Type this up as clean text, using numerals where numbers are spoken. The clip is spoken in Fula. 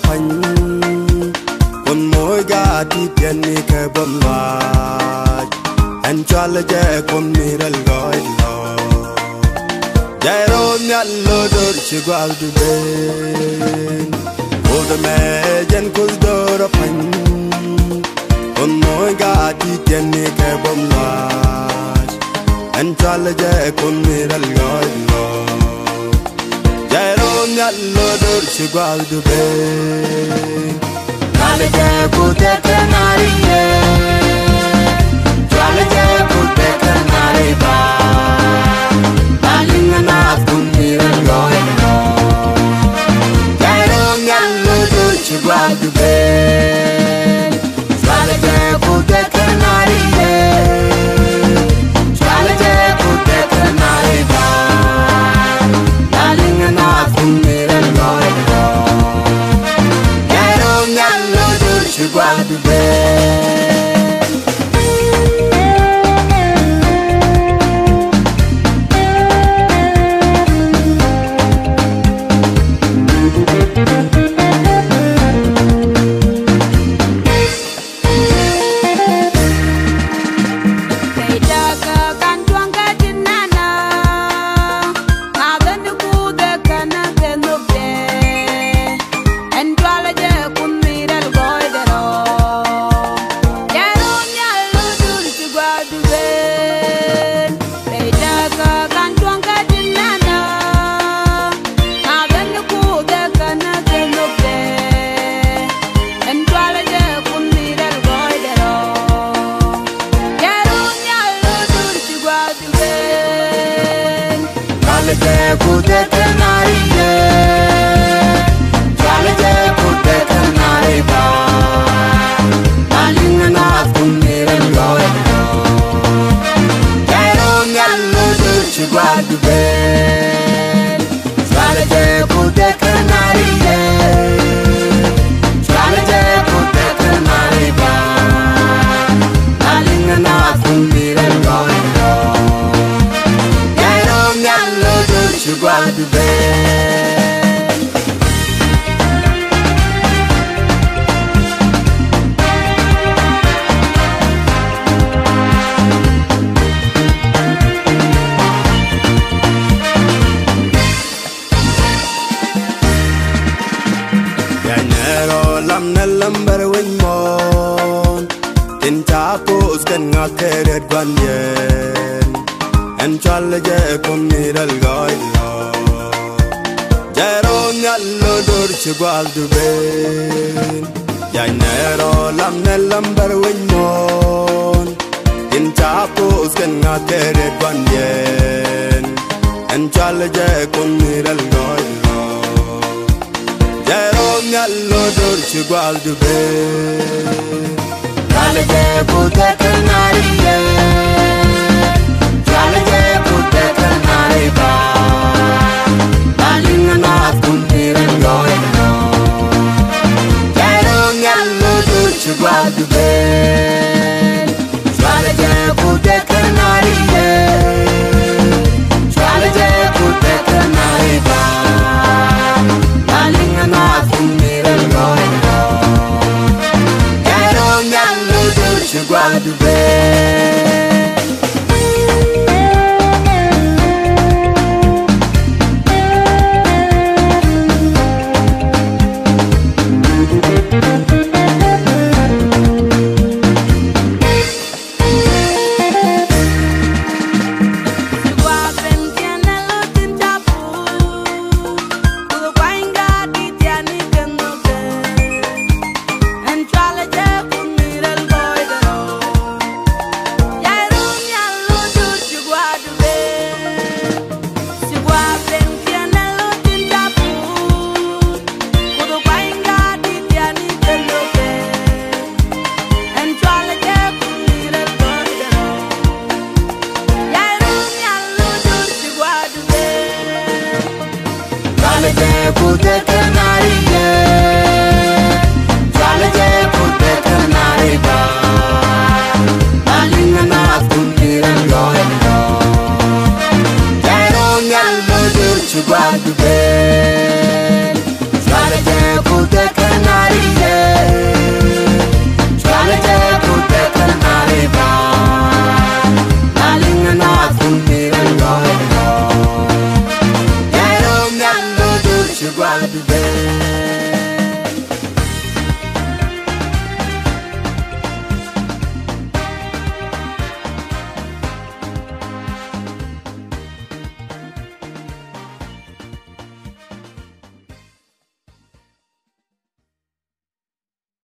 pan con môi ga ti tiền ni ke bom la anh cho la je con mi dal goi lo jero nyal lo dor chi gwal du ben o de me jen kul dor pan con môi ga ti tiền ni ke bom la anh cho la je con mi dal goi lo jero nyal lo dor chi gwal du ben Chale je pute kanari ye, chale je pute kanari ba, balinga na kumira loe no. Jero nyalu du chigwa du be, chale je pute kanari ye, chale je pute kanari ba, balinga na kumira loe no. You got to be pute kanari ye, chale je pute kanari ba, balinga na kumira loe no. Jero nyalu du chigwa du ben, chale je pute kanari ye, chale je pute kanari ba, balinga na kumira loe no. You got to be Yanero lam na lambar wing mon in tapos kan ngakeret gwanyen en chale je kumiral goi Jero nyallo dur chigwal du ben Yanero lam ne lambar wing mon in tapos kan ngakeret gwanyen en chale je kumiral goi Jero nyallo dur chigwal du ben Chale je pute kanari ye Chale je pute kanari ba Balinga na kumira loe no Jero nyalu du chigwa du ben Chale je pute kanari ye Chale je pute kanari ba Balinga na kumira loe no Jero nyalu du chigwa du ben pute kanari ye, chale je pute kanari ba, balinga na kumira loe no. Jero nyalu du chigwa du ben, chale je pute kanari abdu